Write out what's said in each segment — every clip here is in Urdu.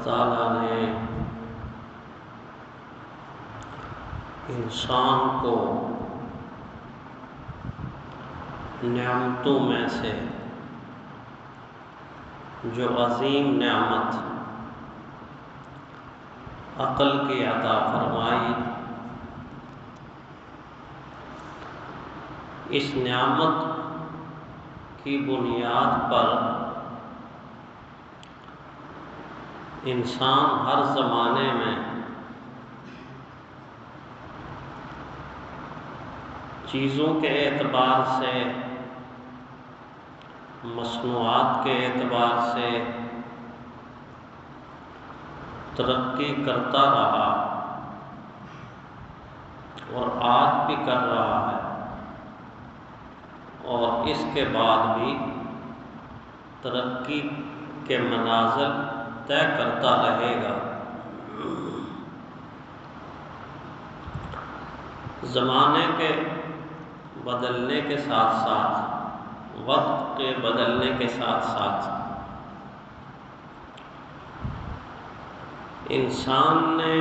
تعالیٰ نے انسان کو نعمتوں میں سے جو عظیم نعمت عقل کی عطا فرمائی، اس نعمت کی بنیاد پر انسان ہر زمانے میں چیزوں کے اعتبار سے، مصنوعات کے اعتبار سے ترقی کرتا رہا اور آج بھی کر رہا ہے، اور اس کے بعد بھی ترقی کے منازل طے کرتا رہے گا۔ زمانے کے بدلنے کے ساتھ ساتھ، وقت کے بدلنے کے ساتھ ساتھ انسان نے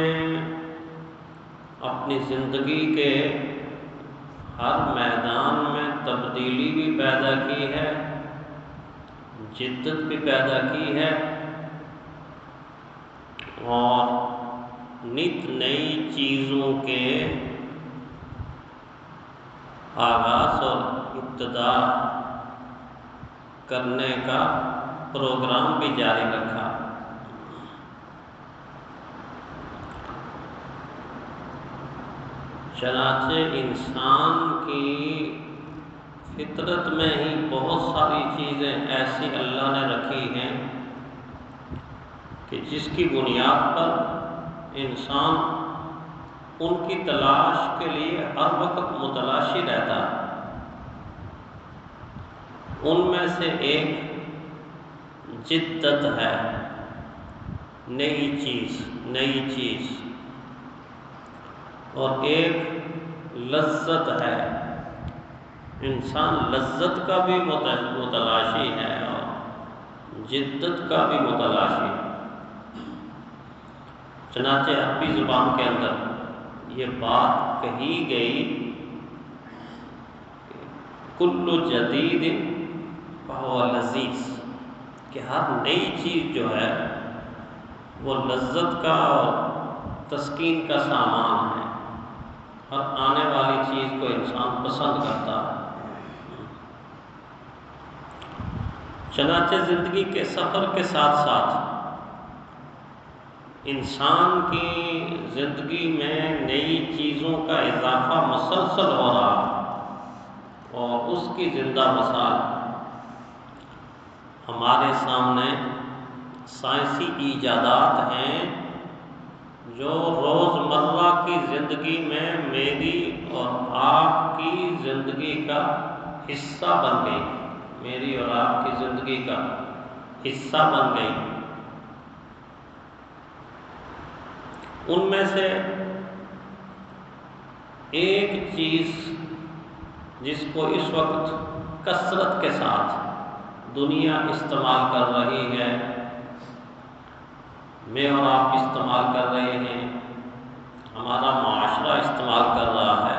اپنی زندگی کے ہر میدان میں تبدیلی بھی پیدا کی ہے، جدت بھی پیدا کی ہے، اور نت نئی چیزوں کے آغاز اور ابتدا کرنے کا پروگرام بھی جاری رکھا۔ چنانچہ انسان کی فطرت میں ہی بہت ساری چیزیں ایسی اللہ نے رکھی ہیں کہ جس کی بنیاد پر انسان ان کی تلاش کے لیے ہر وقت متلاشی رہتا ہے۔ ان میں سے ایک جدت ہے، نئی چیز، اور ایک لذت ہے۔ انسان لذت کا بھی متلاشی ہے اور جدت کا بھی متلاشی ہے۔ چنانچہ عربی زبان کے اندر یہ بات کہی گئی، کل جدید فہو لذیذ، کہ ہر نئی چیز جو ہے وہ لذت کا اور تسکین کا سامان ہے۔ ہر آنے والی چیز کو انسان پسند کرتا ہے۔ چنانچہ زندگی کے سفر کے ساتھ ساتھ انسان کی زندگی میں نئی چیزوں کا اضافہ مسلسل ہو رہا ہے، اور اس کی زندہ مثال ہمارے سامنے سائنسی ایجادات ہیں جو روزمرہ کی زندگی میں میری اور آپ کی زندگی کا حصہ بن گئی، میری اور آپ کی زندگی کا حصہ بن گئی۔ ان میں سے ایک چیز جس کو اس وقت کثرت کے ساتھ دنیا استعمال کر رہی ہے، میں اور آپ استعمال کر رہے ہیں، ہمارا معاشرہ استعمال کر رہا ہے،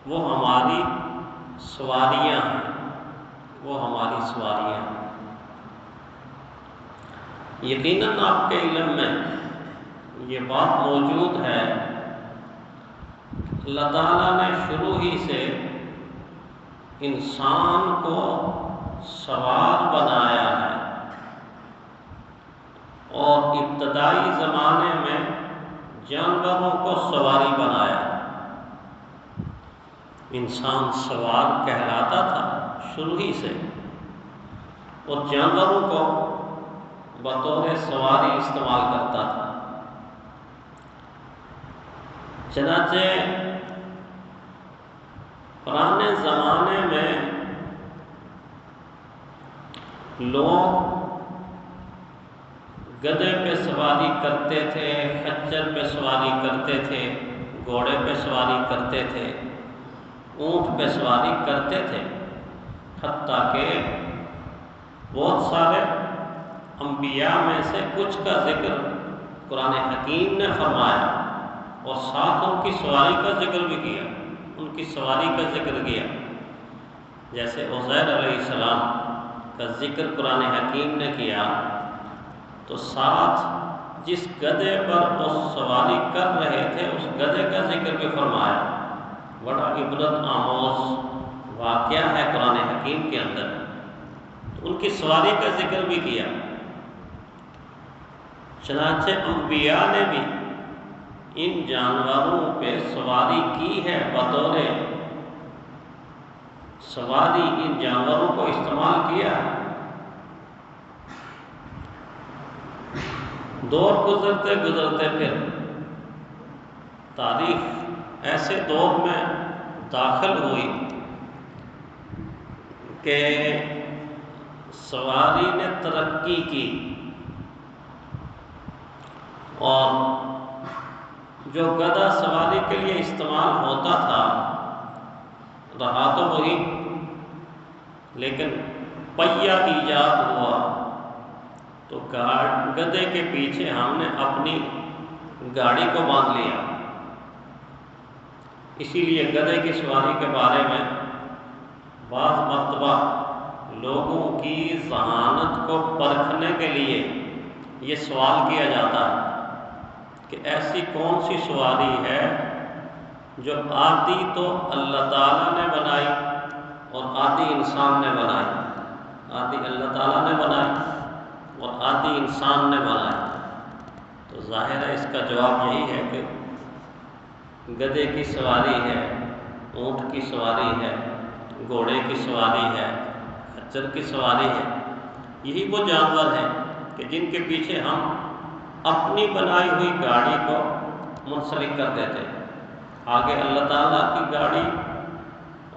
وہ ہماری سواریاں ہیں، یقیناً آپ کے علم میں یہ بات موجود ہے، اللہ تعالیٰ نے شروع ہی سے انسان کو سوار بنایا ہے، اور ابتدائی زمانے میں جانوروں کو سواری بنایا۔ انسان سوار کہلاتا تھا شروع ہی سے، اور جانوروں کو بطور سواری استعمال کرتا تھا۔ چنانچہ پرانے زمانے میں لوگ گدھے پہ سواری کرتے تھے، خچر پہ سواری کرتے تھے، گھوڑے پہ سواری کرتے تھے، اونٹ پہ سواری کرتے تھے، حتیٰ کہ بہت سارے انبیاء میں سے کچھ کا ذکر قرآن حکیم نے فرمایا اور ساتھ ان کی سواری کا ذکر بھی کیا، ان کی سواری کا ذکر کیا۔ جیسے عزیر علیہ السلام کا ذکر قرآن حکیم نے کیا تو ساتھ جس گدھے پر وہ سواری کر رہے تھے اس گدھے کا ذکر بھی فرمایا۔ بڑا عبرت آموز واقعہ ہے قرآن حکیم کے اندر، تو ان کی سواری کا ذکر بھی کیا۔ چنانچہ انبیاء نے بھی ان جانوروں پہ سواری کی ہے، بطور سواری ان جانوروں کو استعمال کیا ہے۔ دور گزرتے گزرتے پھر تاریخ ایسے دور میں داخل ہوئی کہ سواری نے ترقی کی اور جو گدھا سواری کے لیے استعمال ہوتا تھا رہا تو وہی، لیکن پہیا ایجاد ہوا تو گدھے کے پیچھے ہم نے اپنی گاڑی کو باندھ لیا۔ اسی لیے گدھے کی سواری کے بارے میں بعض مرتبہ لوگوں کی ذہانت کو پرکھنے کے لیے یہ سوال کیا جاتا ہے کہ ایسی کون سی سواری ہے جو آدھی تو اللہ تعالیٰ نے بنائی اور آدھی انسان نے بنائی، آدھی اللہ تعالیٰ نے بنائی اور آدھی انسان نے بنائی۔ تو ظاہر ہے اس کا جواب یہی ہے کہ گدھے کی سواری ہے، اونٹ کی سواری ہے، گھوڑے کی سواری ہے، خچر کی سواری ہے۔ یہی وہ جانور ہیں کہ جن کے پیچھے ہم اپنی بنائی ہوئی گاڑی کو منسلک کر دیتے ہیں۔ آگے اللہ تعالیٰ کی گاڑی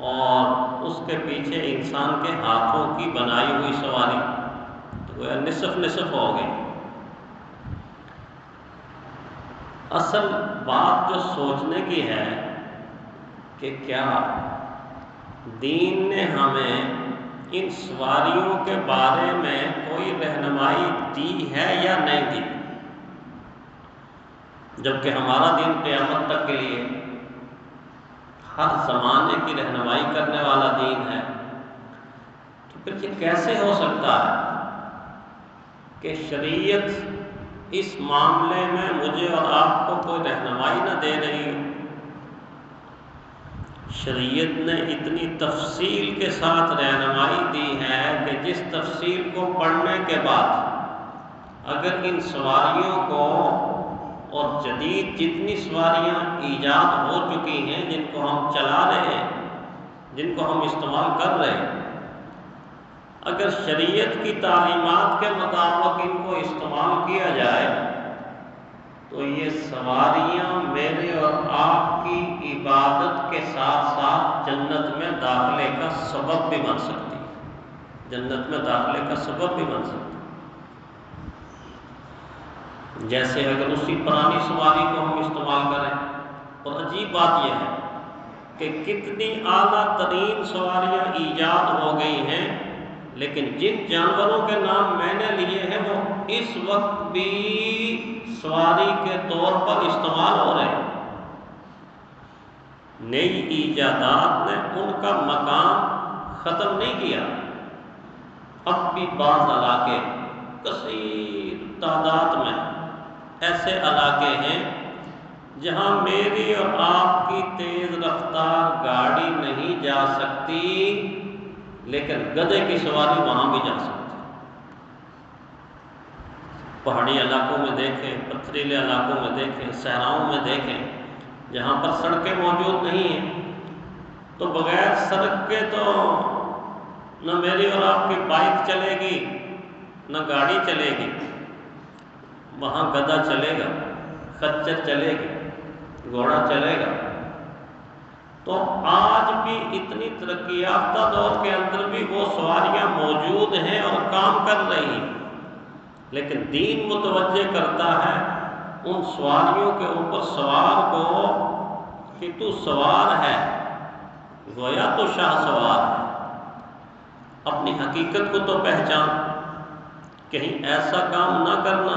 اور اس کے پیچھے انسان کے ہاتھوں کی بنائی ہوئی سواری، تو وہ نصف نصف ہو گئی۔ اصل بات جو سوچنے کی ہے کہ کیا دین نے ہمیں ان سواریوں کے بارے میں کوئی رہنمائی دی ہے یا نہیں دی، جبکہ ہمارا دین قیامت تک کے لیے ہر زمانے کی رہنمائی کرنے والا دین ہے۔ تو پھر یہ کیسے ہو سکتا ہے کہ شریعت اس معاملے میں مجھے اور آپ کو کوئی رہنمائی نہ دے رہی ہو؟ شریعت نے اتنی تفصیل کے ساتھ رہنمائی دی ہے کہ جس تفصیل کو پڑھنے کے بعد اگر ان سواریوں کو اور جدید جتنی سواریاں ایجاد ہو چکی ہیں جن کو ہم چلا رہے ہیں، جن کو ہم استعمال کر رہے ہیں، اگر شریعت کی تعلیمات کے مطابق ان کو استعمال کیا جائے تو یہ سواریاں میرے اور آپ کی عبادت کے ساتھ ساتھ جنت میں داخلے کا سبب بھی بن سکتی ہے، جنت میں داخلے کا سبب بھی بن سکتی ہے۔ جیسے اگر اسی پرانی سواری کو ہم استعمال کریں، اور عجیب بات یہ ہے کہ کتنی اعلیٰ ترین سواریاں ایجاد ہو گئی ہیں، لیکن جن جانوروں کے نام میں نے لیے ہیں وہ اس وقت بھی سواری کے طور پر استعمال ہو رہے ہیں۔ نئی ایجادات نے ان کا مقام ختم نہیں کیا۔ اب بھی بعض علاقے، کثیر تعداد میں ایسے علاقے ہیں جہاں میری اور آپ کی تیز رفتار گاڑی نہیں جا سکتی، لیکن گدھے کی سواری وہاں بھی جا سکتی۔ پہاڑی علاقوں میں دیکھیں، پتھریلے علاقوں میں دیکھیں، صحراؤں میں دیکھیں، جہاں پر سڑکیں موجود نہیں ہیں، تو بغیر سڑک کے تو نہ میری اور آپ کی بائک چلے گی نہ گاڑی چلے گی، وہاں گدھا چلے گا، خچر چلے گی، گھوڑا چلے گا۔ تو آج بھی اتنی ترقی یافتہ دور کے اندر بھی وہ سواریاں موجود ہیں اور کام کر رہی ہیں، لیکن دین متوجہ کرتا ہے ان سواریوں کے اوپر سوار کو کہ تو سوار ہے، گویا تو شاہ سوار ہے، اپنی حقیقت کو تو پہچان۔ کہیں ایسا کام نہ کرنا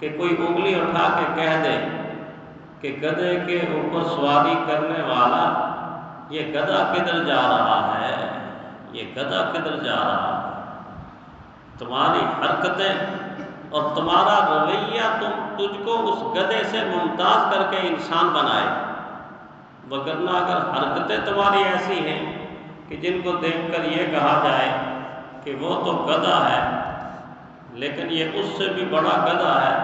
کہ کوئی انگلی اٹھا کے کہہ دے کہ گدھے کے اوپر سواری کرنے والا یہ گدھا کدھر جا رہا ہے، یہ گدھا کدھر جا رہا ہے۔ تمہاری حرکتیں اور تمہارا رویہ تجھ کو اس گدھے سے ممتاز کر کے انسان بنائے، وگرنہ اگر حرکتیں تمہاری ایسی ہیں کہ جن کو دیکھ کر یہ کہا جائے کہ وہ تو گدھا ہے لیکن یہ اس سے بھی بڑا گدھا ہے،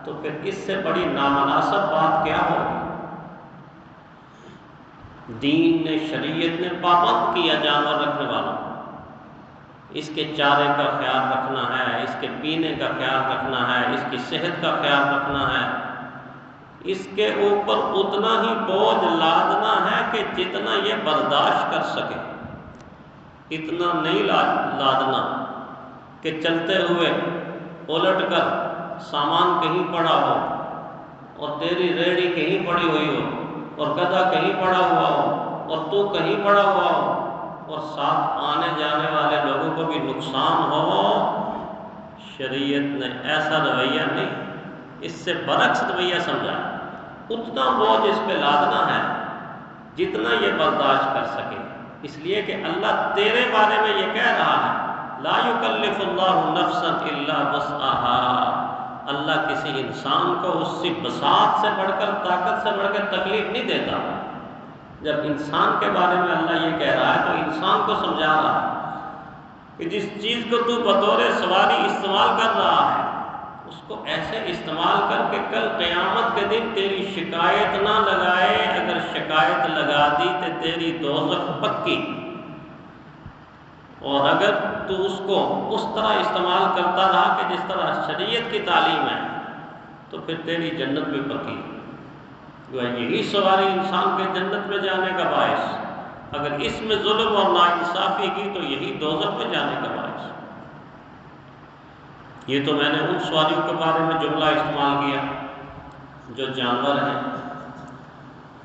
تو پھر اس سے بڑی نامناسب بات کیا ہوگی؟ دین نے، شریعت نے پابند کیا جانور رکھنے والوں، اس کے چارے کا خیال رکھنا ہے، اس کے پینے کا خیال رکھنا ہے، اس کی صحت کا خیال رکھنا ہے، اس کے اوپر اتنا ہی بوجھ لادنا ہے کہ جتنا یہ برداشت کر سکے، اتنا نہیں لادنا کہ چلتے ہوئے الٹ کر سامان کہیں پڑا ہو اور تیری ریڑھی کہیں پڑی ہوئی ہو اور گدھا کہیں پڑا ہوا ہو اور تو کہیں پڑا ہوا ہو اور ساتھ آنے جانے والے لوگوں کو بھی نقصان ہو۔ شریعت نے ایسا رویہ نہیں، اس سے برعکس رویہ سمجھا، اتنا بوجھ اس پہ لادنا ہے جتنا یہ برداشت کر سکے، اس لیے کہ اللہ تیرے بارے میں یہ کہہ رہا ہے لا یکلف اللہ نفسا الا وسعها، اللہ کسی انسان کو اس کی بساط سے بڑھ کر، طاقت سے بڑھ کر تکلیف نہیں دیتا۔ جب انسان کے بارے میں اللہ یہ کہہ رہا ہے تو انسان کو سمجھا رہا ہے کہ جس چیز کو تو بطور سواری استعمال کر رہا ہے اس کو ایسے استعمال کر کے کل قیامت کے دن تیری شکایت نہ لگائے، اگر شکایت لگا دی تو تیری دوزخ پکی، اور اگر تو اس کو اس طرح استعمال کرتا رہا کہ جس طرح شریعت کی تعلیم ہے تو پھر تیری جنت میں پکی۔ یہی سواری انسان کے جنت میں جانے کا باعث، اگر اس میں ظلم اور ناانصافی کی تو یہی دوزخ میں جانے کا باعث۔ یہ تو میں نے ان سواریوں کے بارے میں جملہ استعمال کیا جو جانور ہیں،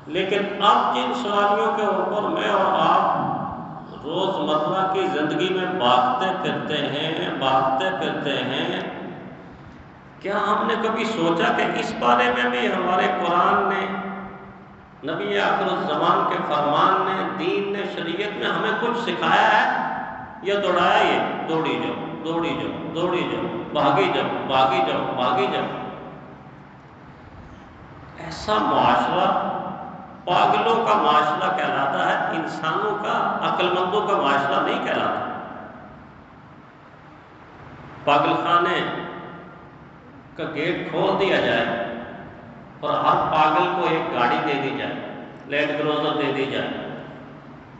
لیکن اب جن سواریوں کے اوپر میں اور آپ روز مرہ کی زندگی میں بھاگتے پھرتے ہیں، کیا ہم نے کبھی سوچا کہ اس بارے میں بھی ہمارے قرآن نے، نبی آخر الزمان کے فرمان نے، دین نے، شریعت نے ہمیں کچھ سکھایا ہے یا دوڑایا؟ یہ دوڑی جاؤ، بھاگی جاؤ۔ ایسا معاشرہ پاگلوں کا معاشرہ کہلاتا ہے، انسانوں کا، عقل مندوں کا معاشرہ نہیں کہلاتا۔ پاگل خانے کا گیٹ کھول دیا جائے اور ہر پاگل کو ایک گاڑی دے دی جائے، لینڈ کروزر دے دی جائے،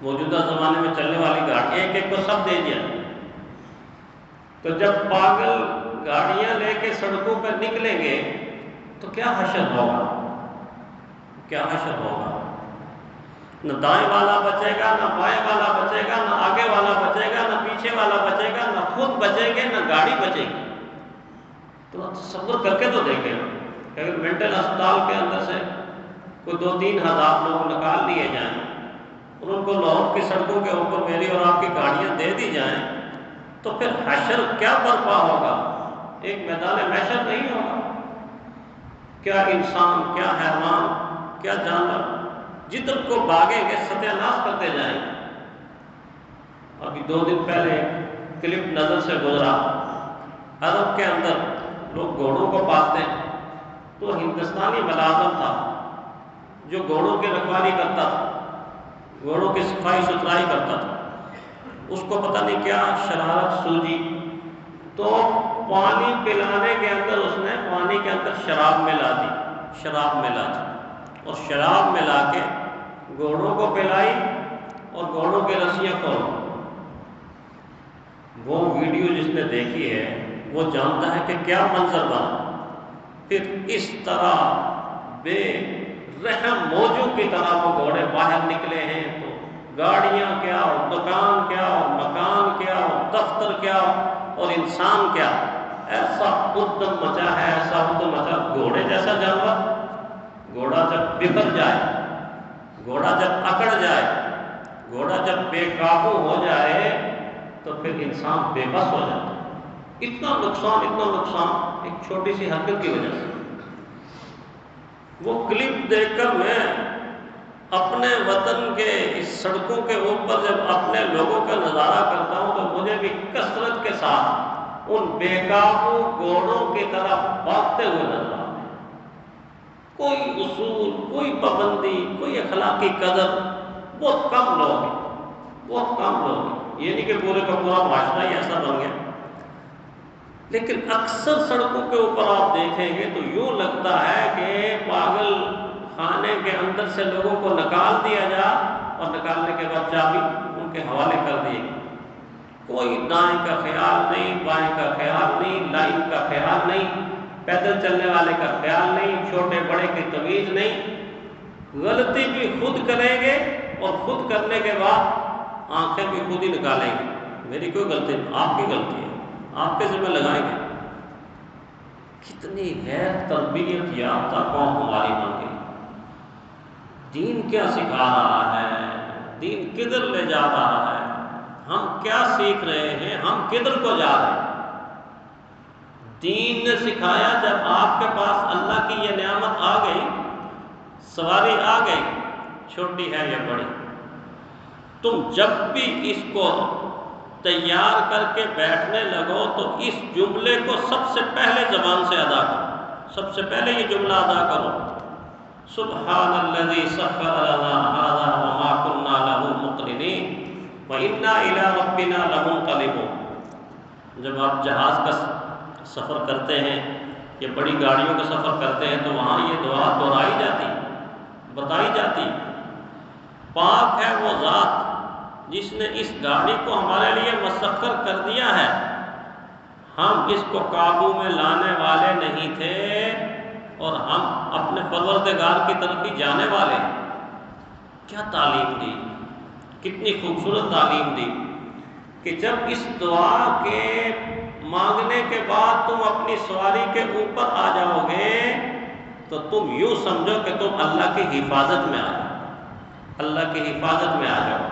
موجودہ زمانے میں چلنے والی گاڑی ایک کو سب دے دیا، تو جب پاگل گاڑیاں لے کے سڑکوں پر نکلیں گے تو کیا حشر ہوگا؟ نہ دائیں والا بچے گا، نہ بائیں والا بچے گا، نہ آگے والا بچے گا، نہ پیچھے والا بچے گا، نہ خود بچیں گے، نہ گاڑی بچے گی۔ تو تصور کر کے تو دیکھیں، اگر مینٹل ہسپتال کے اندر سے کوئی 2-3 ہزار لوگ نکال لیے جائیں اور ان کو لاہور کی سڑکوں کے اوپر میری اور آپ کی گاڑیاں دے دی جائیں تو پھر حشر کیا برپا ہوگا؟ ایک میدان محشر نہیں ہوگا؟ کیا انسان، کیا حیوان، کیا جانور جدھر کو بھاگیں گے ستیہ ناش کرتے جائیں گے۔ ابھی 2 دن پہلے کلپ نظر سے گزرا، عرب کے اندر لوگ گھوڑوں کو پالتے ہیں، تو ہندوستانی ملازم تھا جو گھوڑوں کی رکھوالی کرتا تھا، گھوڑوں کی صفائی ستھرائی کرتا تھا، اس کو پتہ نہیں کیا شرارت سوجی، تو پانی پلانے کے اندر اس نے پانی کے اندر شراب ملا دی اور شراب ملا کے گھوڑوں کو پلائی اور گھوڑوں کی رسیاں کھول۔ وہ ویڈیو جس نے دیکھی ہے وہ جانتا ہے کہ کیا منظر بنا۔ پھر اس طرح بے رحم موجوں کی طرح وہ گھوڑے باہر نکلے ہیں، تو گاڑیاں کیا اور دکان کیا اور مکان کیا اور دفتر کیا اور انسان کیا، ایسا ادم مچا ہے، ایسا ادم مچا۔ گھوڑے جیسا جانور، گھوڑا جب بکھر جائے، گھوڑا جب اکڑ جائے، گھوڑا جب بے قابو ہو جائے تو پھر انسان بے بس ہو جاتا ہے۔ اتنا نقصان ایک چھوٹی سی حرکت کی وجہ سے۔ وہ کلپ دیکھ کر میں اپنے وطن کے اس سڑکوں کے اوپر جب اپنے لوگوں کا نظارہ کرتا ہوں تو مجھے بھی کثرت کے ساتھ ان بے قابو گھوڑوں کی طرح بھاگتے ہوئے نظر آتے ہیں۔ کوئی اصول، کوئی پابندی، کوئی اخلاقی قدر، بہت کم لوگ ہیں، بہت کم لوگ ہیں۔ یہ نہیں کہ پورے کا پورا معاشرہ ہی ایسا بن گیا، لیکن اکثر سڑکوں کے اوپر آپ دیکھیں گے تو یوں لگتا ہے کہ پاگل خانے کے اندر سے لوگوں کو نکال دیا جا اور نکالنے کے بعد چابی ان کے حوالے کر دی۔ کوئی دائیں کا خیال نہیں، بائیں کا خیال نہیں، لائن کا خیال نہیں، پیدل چلنے والے کا خیال نہیں، چھوٹے بڑے کی تمیز نہیں۔ غلطی بھی خود کریں گے اور خود کرنے کے بعد آنکھیں بھی خود ہی نکالیں گے۔ میری کوئی غلطی نہیں، آپ کی غلطی ہے، آپ کے ذمہ لگائیں گے۔ کتنی غیر تربیت یافتہ قوم ہماری بن گئی۔ دین کیا سکھا رہا ہے، دین کدھر لے جا رہا ہے، ہم کیا سیکھ رہے ہیں، ہم کدھر کو جا رہے ہیں۔ دین نے سکھایا جب آپ کے پاس اللہ کی یہ نعمت آ گئی، سواری آ گئی، چھوٹی ہے یا بڑی، تم جب بھی اس کو تیار کر کے بیٹھنے لگو تو اس جملے کو سب سے پہلے زبان سے ادا کرو، سب سے پہلے یہ جملہ ادا کرو، سبحان الذی سخر لنا ھذا وما كنا له مقرنین وإنا إلی ربنا لمنقلبون۔ جب آپ جہاز کا سفر کرتے ہیں یا بڑی گاڑیوں کا سفر کرتے ہیں تو وہاں یہ دعا دہرائی جاتی، بتائی جاتی، پاک ہے وہ ذات جس نے اس گاڑی کو ہمارے لیے مسخر کر دیا ہے، ہم اس کو قابو میں لانے والے نہیں تھے اور ہم اپنے پروردگار کی طرف ہی جانے والے ہیں۔ کیا تعلیم دی، کتنی خوبصورت تعلیم دی کہ جب اس دعا کے مانگنے کے بعد تم اپنی سواری کے اوپر آ جاؤ گے تو تم یوں سمجھو کہ تم اللہ کی حفاظت میں آ جاؤ، اللہ کی حفاظت میں آ جاؤ۔